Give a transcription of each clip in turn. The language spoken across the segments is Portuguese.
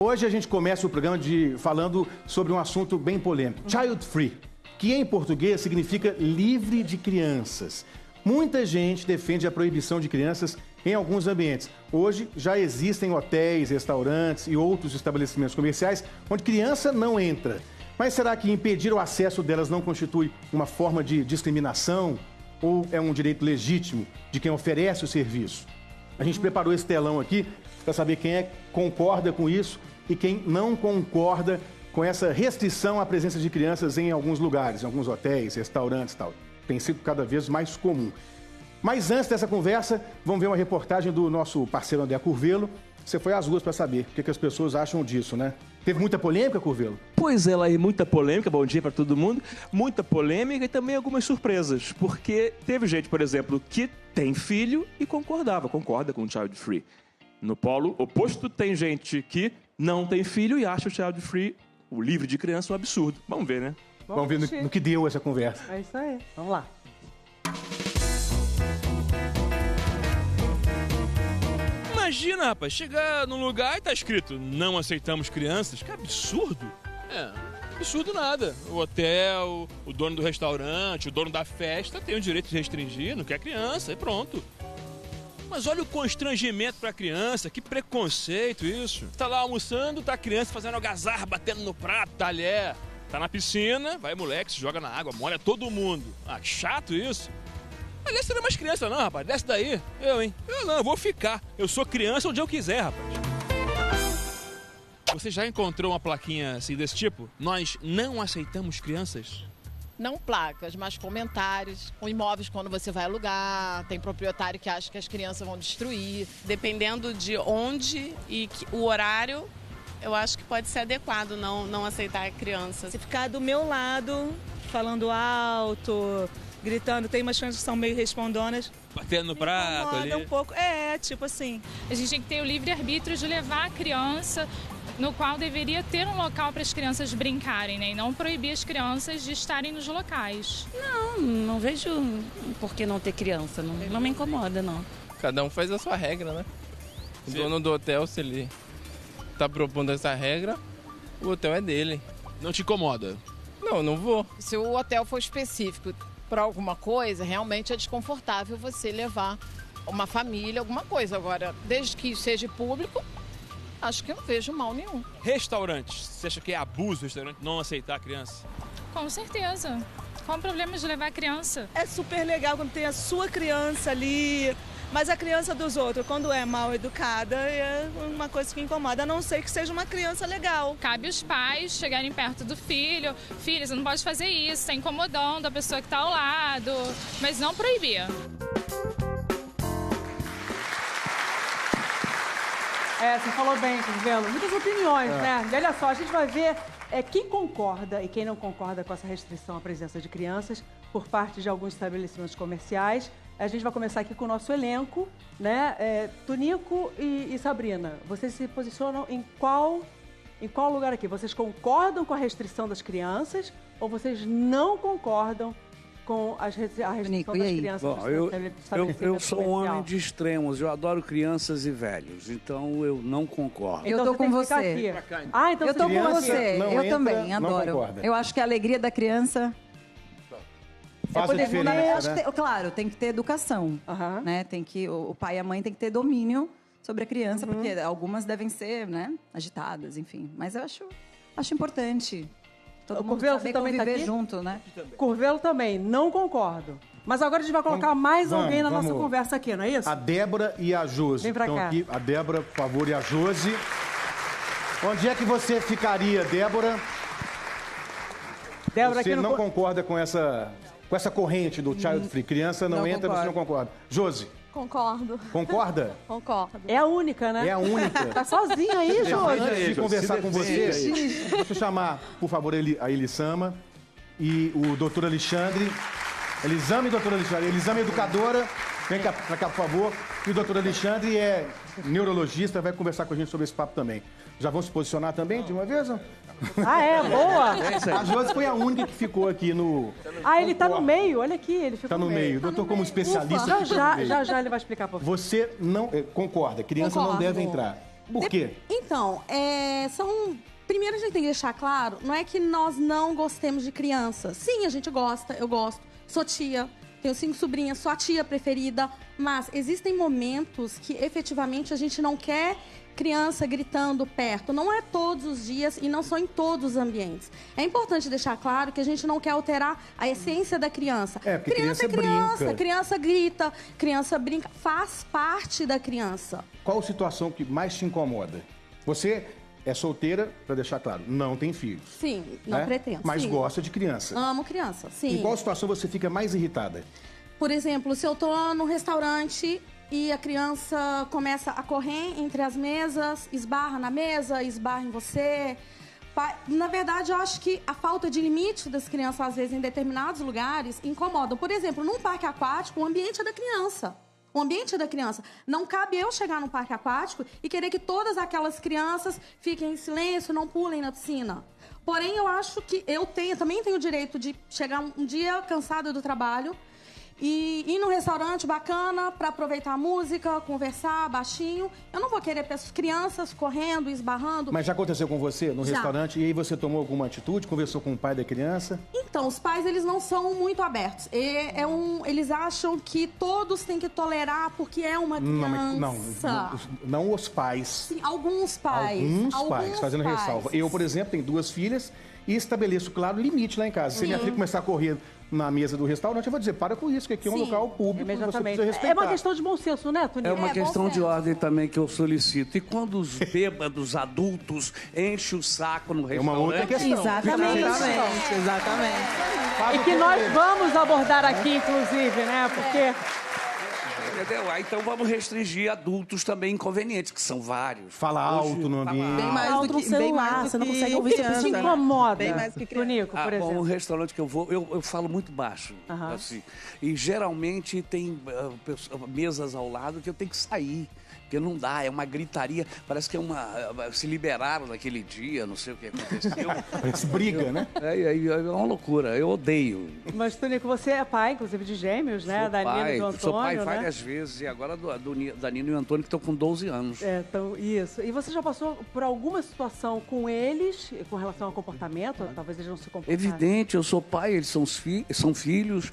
Hoje a gente começa o programa falando sobre um assunto bem polêmico, child free, que em português significa livre de crianças. Muita gente defende a proibição de crianças em alguns ambientes. Hoje já existem hotéis, restaurantes e outros estabelecimentos comerciais onde criança não entra. Mas será que impedir o acesso delas não constitui uma forma de discriminação ou é um direito legítimo de quem oferece o serviço? A gente preparou esse telão aqui para saber quem concorda com isso e quem não concorda com essa restrição à presença de crianças em alguns lugares, em alguns hotéis, restaurantes e tal. Tem sido cada vez mais comum. Mas antes dessa conversa, vamos ver uma reportagem do nosso parceiro André Curvelo. Você foi às ruas para saber o que as pessoas acham disso, né? Teve muita polêmica, Curvelo? Pois é, Laí, muita polêmica, bom dia para todo mundo. Muita polêmica e também algumas surpresas, porque teve gente, por exemplo, que tem filho e concorda com o child free. No polo oposto, tem gente que não tem filho e acha o child free, o livre de criança, um absurdo. Vamos ver, né? Vamos ver no que deu essa conversa. É isso aí. Vamos lá. Imagina, rapaz, chegar num lugar e tá escrito não aceitamos crianças. Que absurdo. Absurdo nada. O hotel, o dono do restaurante, o dono da festa tem o direito de restringir, não quer criança, e pronto. Mas olha o constrangimento pra criança, que preconceito isso. Tá lá almoçando, tá a criança fazendo algazarra, batendo no prato, talher. Tá na piscina, vai moleque, se joga na água, molha todo mundo. Ah, que chato isso. Aliás, você não é mais criança não, rapaz. Desce daí. Eu não, eu vou ficar. Eu sou criança onde eu quiser, rapaz. Você já encontrou uma plaquinha assim desse tipo? Nós não aceitamos crianças? Não placas, mas comentários. Com imóveis, quando você vai alugar, tem proprietário que acha que as crianças vão destruir. Dependendo de onde e o horário, eu acho que pode ser adequado não aceitar crianças. Se ficar do meu lado, falando alto, gritando, tem umas crianças que são meio respondonas. Batendo no prato ali. Um pouco, tipo assim. A gente tem que ter o livre-arbítrio de levar a criança, no qual deveria ter um local para as crianças brincarem, né? E não proibir as crianças de estarem nos locais. Não vejo por que não ter criança, não me incomoda, não. Cada um faz a sua regra, né? O dono do hotel, se ele tá propondo essa regra, o hotel é dele. Não te incomoda? Não vou. Se o hotel for específico para alguma coisa, realmente é desconfortável você levar uma família, alguma coisa. Agora, desde que seja público, acho que eu não vejo mal nenhum. Restaurantes, você acha que é abuso o restaurante não aceitar a criança? Com certeza. Qual o problema de levar a criança? É super legal quando tem a sua criança ali, mas a criança dos outros, quando é mal educada, é uma coisa que incomoda, a não ser que seja uma criança legal. Cabe os pais chegarem perto do filho. Filho, você não pode fazer isso, está incomodando a pessoa que está ao lado, mas não proibir. Você falou bem, Curvelo. Muitas opiniões, né? E olha só, a gente vai ver quem concorda e quem não concorda com essa restrição à presença de crianças por parte de alguns estabelecimentos comerciais. A gente vai começar aqui com o nosso elenco, né? Tunico e Sabrina, vocês se posicionam em qual lugar aqui? Vocês concordam com a restrição das crianças ou vocês não concordam com a restrição Nico, das crianças? Bom, eu sou um homem de extremos, eu adoro crianças e velhos, então eu não concordo. Eu tô com você. Então eu tô com você, não eu entra, também não adoro. concorda. Eu acho que a alegria da criança Faz a diferença, né? claro, tem que ter educação, né? Tem que o pai e a mãe tem que ter domínio sobre a criança, porque algumas devem ser, né, agitadas, enfim. Mas eu acho importante. Todo mundo Curvelo, saber você também conviver tá aqui? junto, né? Curvelo também, não concordo. Mas agora a gente vai colocar mais alguém na nossa conversa aqui, não é isso? A Débora e a Josi. Vem pra cá. Aqui, a Débora, por favor, e a Josi. Onde é que você ficaria, Débora? Débora você aqui não concorda com essa corrente do child free? Criança não entra, concordo. você não concorda. Josi, Concordo. concorda? Concordo. É a única, né? É a única. Tá sozinha aí, Josi. Antes de conversar com você, deixa eu chamar, por favor, a Elissama e o doutor Alexandre. Elisama e doutor Alexandre. Elisama é educadora. Vem cá, pra cá, por favor. E o doutor Alexandre é neurologista, vai conversar com a gente sobre esse papo também. Já vão se posicionar também de uma vez? Boa! A Josi foi a única que ficou aqui no... Ele tá no meio, olha aqui, ele ficou Tá no meio. Doutor, como especialista... Já ele vai explicar por quê. Você não concorda, criança não deve entrar. Por quê? Então, primeiro a gente tem que deixar claro, não é que nós não gostemos de crianças. Sim, a gente gosta, eu gosto. Sou tia, tenho 5 sobrinhas, sou a tia preferida. Mas existem momentos que efetivamente a gente não quer criança gritando perto. Não é todos os dias e não são em todos os ambientes. É importante deixar claro que a gente não quer alterar a essência da criança. Porque criança é criança, criança, criança grita, criança brinca, faz parte da criança. Qual a situação que mais te incomoda? Você é solteira, para deixar claro, não tem filhos. Sim, não pretendo. Mas sim. gosta de criança. Amo criança, sim. Em qual situação você fica mais irritada? Por exemplo, se eu tô num restaurante e a criança começa a correr entre as mesas, esbarra na mesa, esbarra em você. Na verdade, eu acho que a falta de limite das crianças, às vezes, em determinados lugares, incomoda. Por exemplo, num parque aquático, o ambiente é da criança. O ambiente é da criança. Não cabe eu chegar num parque aquático e querer que todas aquelas crianças fiquem em silêncio, não pulem na piscina. Porém, eu acho que eu também tenho o direito de chegar um dia cansada do trabalho e ir num restaurante bacana para aproveitar a música, conversar baixinho. Eu não vou querer as crianças correndo, esbarrando. Mas já aconteceu com você no restaurante e aí você tomou alguma atitude, conversou com o pai da criança? Então, os pais, eles não são muito abertos. Eles acham que todos têm que tolerar porque é uma criança. Não os pais. Sim, alguns pais. Alguns pais, fazendo ressalva. Eu, por exemplo, tenho 2 filhas e estabeleço, claro, limite lá em casa. Se minha filha começar a correr na mesa do restaurante, eu vou dizer, para com isso, que aqui é um local público, você precisa respeitar. É uma questão de bom senso, né, Toninho? É uma questão de ordem também que eu solicito. E quando os bêbados adultos enchem o saco no restaurante... É uma outra questão. Exatamente. E que nós vamos abordar aqui, inclusive, né, porque... Entendeu? Então vamos restringir adultos também inconvenientes, que são vários. Fala alto no ambiente. Bem mais do que celular, você não consegue ouvir criança. Te incomoda. Bem mais que criança. Tonico, por exemplo. Bom, um restaurante que eu vou, eu falo muito baixo. Assim, e geralmente tem mesas ao lado que eu tenho que sair. Porque não dá, é uma gritaria. Parece que se liberaram naquele dia, não sei o que aconteceu. Parece briga, né? É uma loucura, eu odeio. Mas, Tonico, você é pai, inclusive, de gêmeos, né? Da Nina e do Antônio. Sou pai várias vezes, e agora da Nina e do Antônio, que estão com 12 anos. Então, isso. E você já passou por alguma situação com eles, com relação ao comportamento? Talvez eles não se comportem. Evidente, eu sou pai, eles são filhos.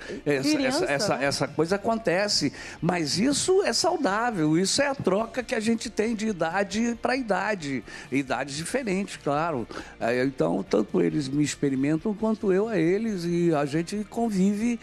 Essa coisa acontece. Mas isso é saudável, isso é a troca que a gente tem de idade para idade. Idades diferentes, claro. Então, tanto eles me experimentam quanto eu a eles, e a gente convive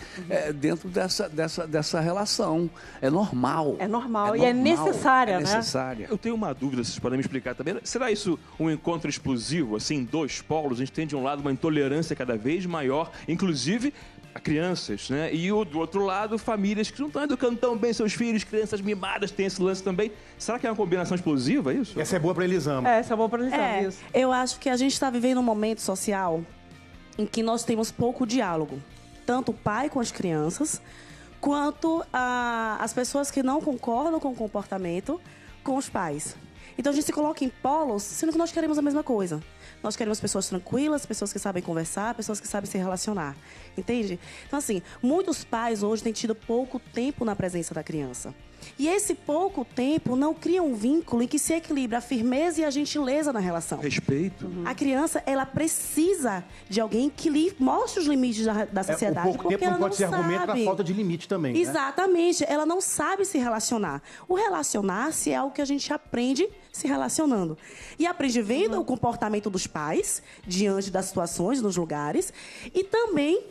dentro dessa relação. É normal. É normal e é necessária, né? É necessária. Eu tenho uma dúvida, vocês podem me explicar também. Será isso um encontro explosivo, assim, 2 polos? A gente tem de um lado uma intolerância cada vez maior, inclusive a crianças, né? E do outro lado, famílias que não estão educando tão bem seus filhos, crianças mimadas, tem esse lance também. Será que é uma combinação explosiva, isso? Essa é boa para Elisama. Essa é boa para Elisama, isso. Eu acho que a gente está vivendo um momento social em que nós temos pouco diálogo. Tanto o pai com as crianças, quanto as pessoas que não concordam com o comportamento com os pais. Então a gente se coloca em polos, sendo que nós queremos a mesma coisa. Nós queremos pessoas tranquilas, pessoas que sabem conversar, pessoas que sabem se relacionar. Entende? Então, assim, muitos pais hoje têm tido pouco tempo na presença da criança. E esse pouco tempo não cria um vínculo em que se equilibra a firmeza e a gentileza na relação. Respeito. A criança, ela precisa de alguém que lhe mostre os limites da sociedade. O pouco tempo não pode ser argumento para falta de limite também, né? Exatamente. Ela não sabe se relacionar. O relacionar-se é algo que a gente aprende se relacionando. E aprende vendo o comportamento dos pais diante das situações, nos lugares. E também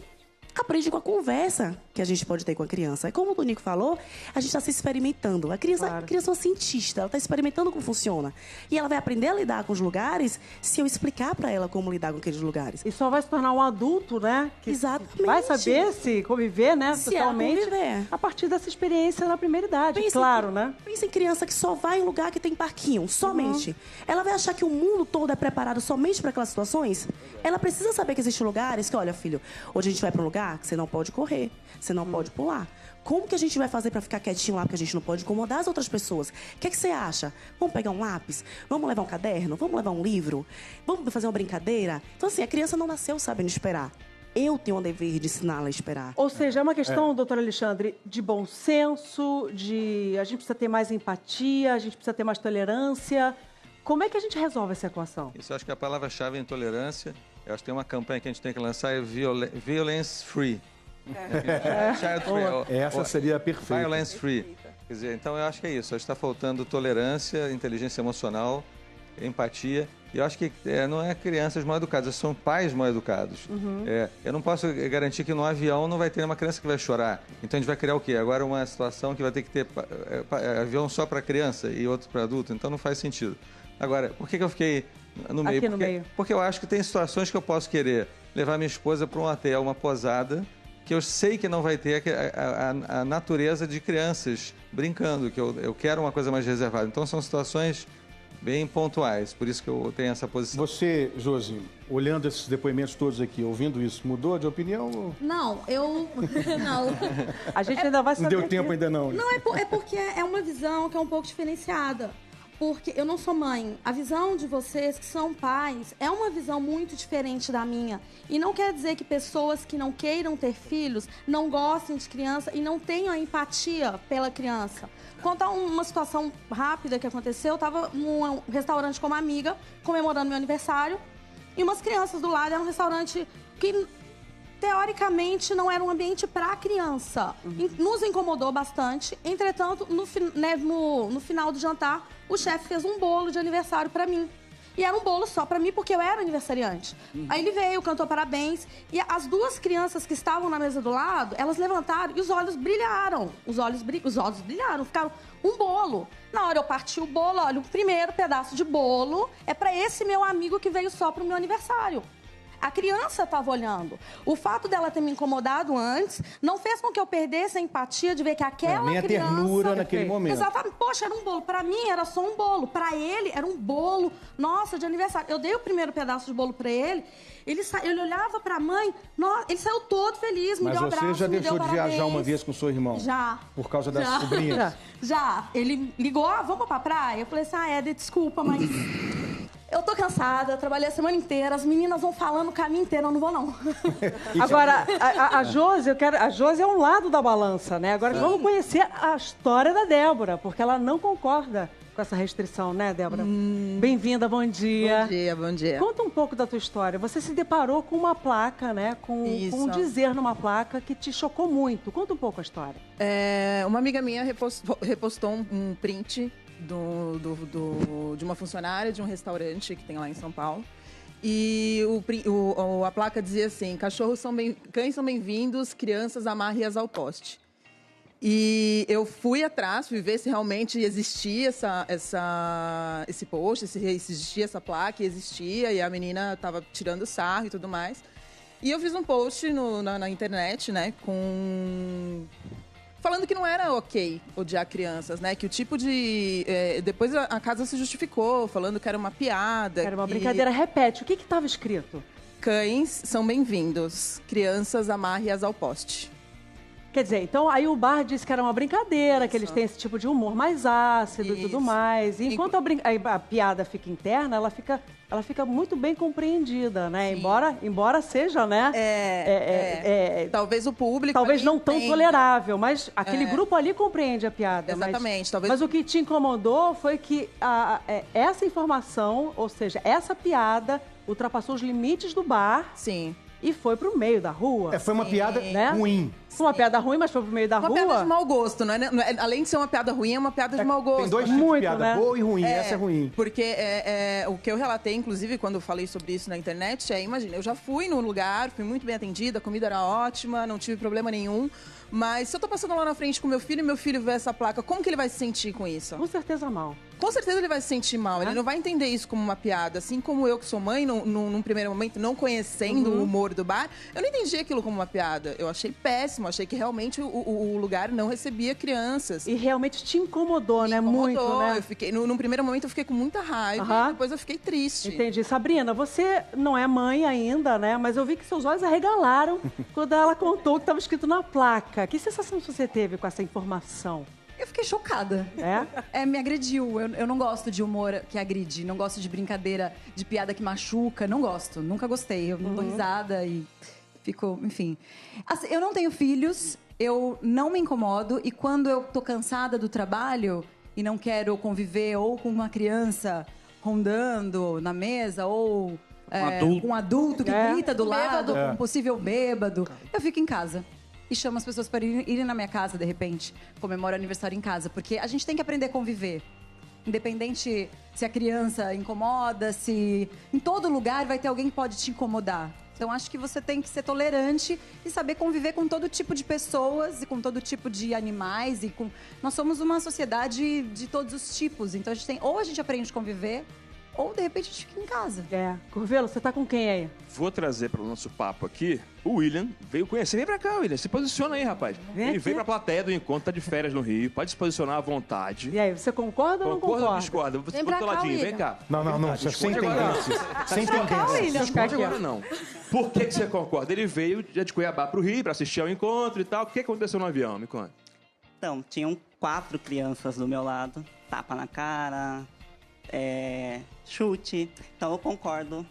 aprende com a conversa que a gente pode ter com a criança. E como o Tonico falou, a gente está se experimentando. A criança é uma cientista, ela está experimentando como funciona. E ela vai aprender a lidar com os lugares se eu explicar para ela como lidar com aqueles lugares. E só vai se tornar um adulto, né? Que Exatamente. vai saber se conviver, né? Socialmente. A partir dessa experiência na primeira idade, claro, né? Pensa em criança que só vai em lugar que tem parquinho, somente. Ela vai achar que o mundo todo é preparado somente para aquelas situações? Ela precisa saber que existem lugares que, olha, filho, hoje a gente vai para um lugar que você não pode correr, você não pode pular. Como que a gente vai fazer para ficar quietinho lá, porque a gente não pode incomodar as outras pessoas? O que você acha? Vamos pegar um lápis? Vamos levar um caderno? Vamos levar um livro? Vamos fazer uma brincadeira? Então, assim, a criança não nasceu sabendo esperar. Eu tenho o dever de ensiná-la a esperar. Ou seja, é uma questão, doutor Alexandre, de bom senso, a gente precisa ter mais empatia, a gente precisa ter mais tolerância. como é que a gente resolve essa equação? Isso, eu acho que a palavra-chave é intolerância. Eu acho que tem uma campanha que a gente tem que lançar, é violence free. Child free. Essa seria perfeita. Violence free. Quer dizer, então eu acho que é isso. Acho que está faltando tolerância, inteligência emocional, empatia. E eu acho que não é crianças mal educadas, são pais mal educados. Eu não posso garantir que no avião não vai ter uma criança que vai chorar. Então a gente vai criar o quê? Agora uma situação que vai ter que ter avião só para criança e outro para adulto. Então não faz sentido. Agora, por que eu fiquei no meio? Aqui no meio. Porque eu acho que tem situações que eu posso querer levar minha esposa para um hotel, uma posada, que eu sei que não vai ter a natureza de crianças brincando, que eu quero uma coisa mais reservada. Então são situações bem pontuais, por isso que eu tenho essa posição. Você, Josi, olhando esses depoimentos todos aqui, ouvindo isso, mudou de opinião? Não, eu... Não. A gente ainda vai saber. Não deu tempo ainda não. Não, é porque é uma visão que é um pouco diferenciada. Porque eu não sou mãe. A visão de vocês que são pais é uma visão muito diferente da minha. E não quer dizer que pessoas que não queiram ter filhos não gostem de criança e não tenham a empatia pela criança. Contar uma situação rápida que aconteceu. Eu estava num restaurante com uma amiga, comemorando meu aniversário, e umas crianças do lado. Era um restaurante que, teoricamente, não era um ambiente para criança. Nos incomodou bastante. Entretanto, no final do jantar, o chefe fez um bolo de aniversário para mim. E era um bolo só para mim, porque eu era aniversariante. Aí ele veio, cantou parabéns. E as duas crianças que estavam na mesa do lado, elas levantaram e os olhos brilharam. Os olhos brilharam, ficaram um bolo. Na hora eu parti o bolo, olha, o primeiro pedaço de bolo é para esse meu amigo que veio só pro meu aniversário. A criança estava olhando. O fato dela ter me incomodado antes não fez com que eu perdesse a empatia de ver que aquela nem criança... a ternura naquele momento. Exatamente. Poxa, era um bolo. Para mim, era só um bolo. Para ele, era um bolo, nossa, de aniversário. Eu dei o primeiro pedaço de bolo para ele. Ele olhava para a mãe, ele saiu todo feliz, me deu um abraço, Mas você já deixou de viajar uma vez com seu irmão? Já. Por causa das sobrinhas? Já. Ele ligou, vamos pra praia? Eu falei assim, Éder, desculpa, mas... Eu tô cansada, trabalhei a semana inteira, as meninas vão falando o caminho inteiro, eu não vou, não. Agora, a Josi, a Josi é um lado da balança, né? Agora vamos conhecer a história da Débora, porque ela não concorda com essa restrição, né, Débora? Bem-vinda, bom dia. Bom dia, bom dia. Conta um pouco da tua história. Você se deparou com uma placa, né? Com um dizer numa placa que te chocou muito. Conta um pouco a história. Uma amiga minha repostou um print de uma funcionária de um restaurante que tem lá em São Paulo. E a placa dizia assim: cães são bem-vindos, crianças amarre-as ao poste. E eu fui atrás, fui ver se realmente existia esse post, se existia essa placa, e existia, e a menina estava tirando sarro e tudo mais. E eu fiz um post na internet, né, falando que não era ok odiar crianças, né? Que o tipo de... depois a casa se justificou, falando que era uma piada. Era uma brincadeira. Repete, o que estava escrito? Cães são bem-vindos, crianças amarre-as ao poste. Quer dizer, então aí o bar disse que era uma brincadeira, que eles têm esse tipo de humor mais ácido e tudo mais. E enquanto a piada fica interna, ela fica muito bem compreendida, né? Embora seja, né? Talvez o público... Talvez não tão tolerável, mas aquele grupo ali compreende a piada. Exatamente. Mas o que te incomodou foi que essa informação, ou seja, essa piada ultrapassou os limites do bar. Sim. E foi pro meio da rua. Foi uma piada ruim. Foi uma piada ruim, mas foi pro meio da rua. Uma piada de mau gosto, não é? Além de ser uma piada ruim, é uma piada de mau gosto. Tem dois tipos de piada, boa e ruim. Essa é ruim. Porque o que eu relatei, inclusive, quando eu falei sobre isso na internet, imagina, eu já fui no lugar, fui muito bem atendida, a comida era ótima, não tive problema nenhum. Mas se eu tô passando lá na frente com meu filho e meu filho vê essa placa, como que ele vai se sentir com isso? Com certeza mal. Com certeza ele vai se sentir mal. Ele não vai entender isso como uma piada. Assim como eu, que sou mãe, num primeiro momento, não conhecendo o humor do bar, eu não entendi aquilo como uma piada. Eu achei péssimo. Achei que realmente o lugar não recebia crianças. E realmente te incomodou, né? Muito, né? Eu fiquei, num primeiro momento eu fiquei com muita raiva e depois eu fiquei triste. Entendi. Sabrina, você não é mãe ainda, né? Mas eu vi que seus olhos arregalaram quando ela contou o que estava escrito na placa. Que sensação você teve com essa informação? Eu fiquei chocada. Me agrediu. Eu não gosto de humor que agride. Não gosto de brincadeira, de piada que machuca. Não gosto. Nunca gostei. Eu não dou risada e fico... Enfim. Assim, eu não tenho filhos. Eu não me incomodo. E quando eu tô cansada do trabalho e não quero conviver ou com uma criança rondando na mesa ou adulto. um adulto que grita do lado, É. um possível bêbado, eu fico em casa. E chamo as pessoas para irem na minha casa, de repente. Comemoro aniversário em casa. Porque a gente tem que aprender a conviver. Independente se a criança incomoda, se... Em todo lugar vai ter alguém que pode te incomodar. Então, acho que você tem que ser tolerante e saber conviver com todo tipo de pessoas e com todo tipo de animais. Nós somos uma sociedade de todos os tipos. Então, ou a gente aprende a conviver, ou, de repente, a gente fica em casa. Curvelo, você tá com quem aí? Vou trazer para o nosso papo aqui o William. Veio conhecer. Vem pra cá, William. Se posiciona aí, rapaz. Ele veio pra plateia do encontro, tá de férias no Rio. Pode se posicionar à vontade. E aí, você concorda ou não concorda? Concorda ou discorda? Você do ladinho, vem cá. Não, sem tendência. Sem tendência. Discorde agora não. Por que você concorda? Ele veio de Cuiabá pro Rio pra assistir ao encontro e tal. O que aconteceu no avião? Me conta. Então, tinham 4 crianças do meu lado. Tapa na cara, chute. Então, eu concordo.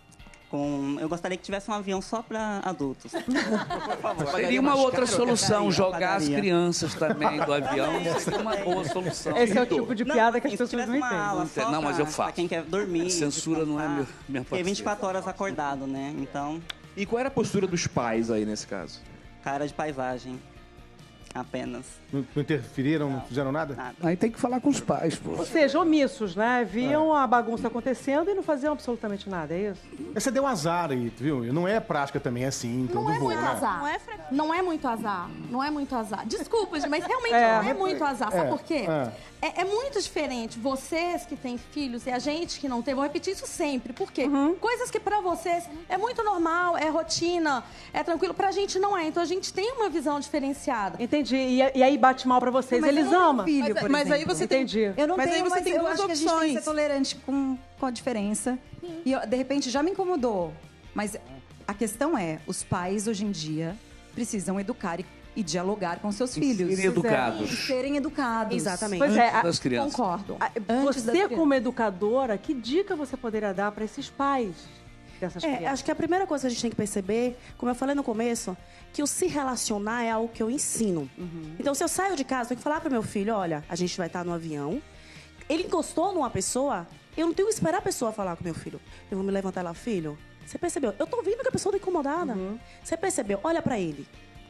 Eu gostaria que tivesse um avião só para adultos. Por favor. Seria uma outra solução, jogar as crianças também do avião. Seria uma boa solução. Esse é o tipo de piada que as pessoas não entendem. Não, mas eu faço. Pra quem quer dormir. Censura não é minha Porque 24 horas acordado, né? Então... E qual era a postura dos pais aí nesse caso? Cara de paisagem. Apenas. Não interferiram, não fizeram nada? Aí tem que falar com os pais, pô. Ou seja, omissos, né? Viam a bagunça acontecendo e não faziam absolutamente nada, é isso? Você deu azar aí, viu? Não é prática também assim, todo Não é voo, muito né? azar. Não é muito azar. Não é muito azar. Desculpa, gente, mas realmente É. não é muito azar. Sabe É. por quê? É. É muito diferente. Vocês que têm filhos e a gente que não tem, vou repetir isso sempre. Por quê? Coisas que pra vocês é muito normal, é rotina, é tranquilo. Pra gente não é. Então a gente tem uma visão diferenciada. Entendi. E aí bate mal pra vocês. Mas Eles eu não tenho amam. filho, por Mas aí exemplo. você tem... Entendi. Eu não Mas tenho, aí você mas tem eu duas acho que a gente tem que ser opções. tolerante com a diferença. E, de repente, já me incomodou. Mas a questão é, os pais, hoje em dia, precisam educar e dialogar com seus filhos. serem educados. E serem educados. Exatamente. Pois é, das crianças. Concordo. Você, Antes das crianças. como educadora, que dica você poderia dar para esses pais dessas crianças? Acho que a primeira coisa que a gente tem que perceber, como eu falei no começo, que o se relacionar é algo que eu ensino. Então, se eu saio de casa, eu tenho que falar pro meu filho, olha, a gente vai estar no avião, ele encostou numa pessoa, eu não tenho que esperar a pessoa falar com meu filho. Eu vou me levantar lá, filho, você percebeu? Eu tô vendo que a pessoa tá incomodada. Você percebeu? Olha pra ele.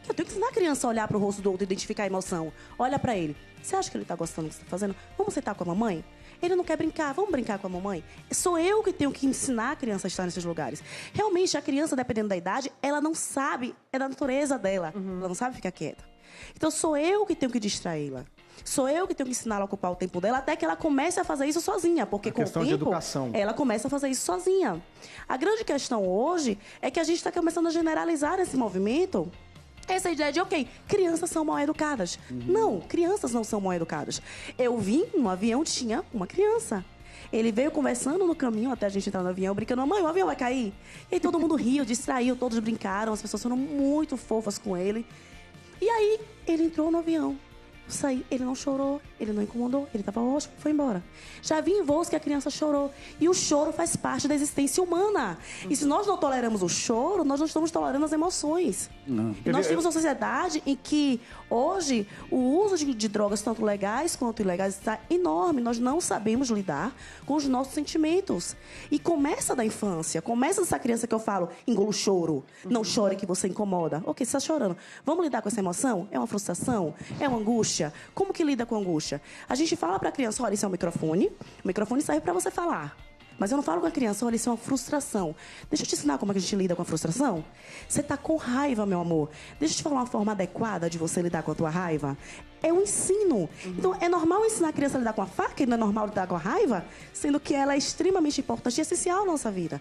Eu tenho que ensinar a criança a olhar pro rosto do outro, identificar a emoção. Olha pra ele. Você acha que ele tá gostando do que você tá fazendo? Vamos sentar com a mamãe? Ele não quer brincar, vamos brincar com a mamãe? Sou eu que tenho que ensinar a criança a estar nesses lugares. Realmente, a criança, dependendo da idade, ela não sabe, é da natureza dela. Ela não sabe ficar quieta. Então, sou eu que tenho que distraí-la. Sou eu que tenho que ensinar ela a ocupar o tempo dela até que ela comece a fazer isso sozinha. Porque com o questão tempo, de educação. ela começa a fazer isso sozinha. A grande questão hoje é que a gente está começando a generalizar esse movimento. Essa ideia de, ok, crianças são mal educadas. Não, crianças não são mal educadas. Eu vim no avião, tinha uma criança. Ele veio conversando no caminho até a gente entrar no avião, brincando, mãe, o avião vai cair. E aí todo mundo riu, distraiu, todos brincaram, as pessoas foram muito fofas com ele. E aí, ele entrou no avião. Saí, ele não chorou, ele não incomodou, ele estava ótimo, foi embora. Já vi em voos que a criança chorou. E o choro faz parte da existência humana. E se nós não toleramos o choro, nós não estamos tolerando as emoções. Não. E nós temos uma sociedade em que, hoje, o uso de drogas, tanto legais quanto ilegais, está enorme. Nós não sabemos lidar com os nossos sentimentos. E começa da infância, começa dessa criança que eu falo, engula o choro, não chore que você incomoda. Ok, você está chorando. Vamos lidar com essa emoção? É uma frustração? É uma angústia? Como que lida com a angústia? A gente fala para a criança, olha, isso é um microfone. O microfone serve para você falar. Mas eu não falo com a criança, olha, isso é uma frustração. Deixa eu te ensinar como é que a gente lida com a frustração. Você tá com raiva, meu amor. Deixa eu te falar uma forma adequada de você lidar com a tua raiva. É um ensino. Então, é normal ensinar a criança a lidar com a faca e não é normal lidar com a raiva? Sendo que ela é extremamente importante e essencial na nossa vida.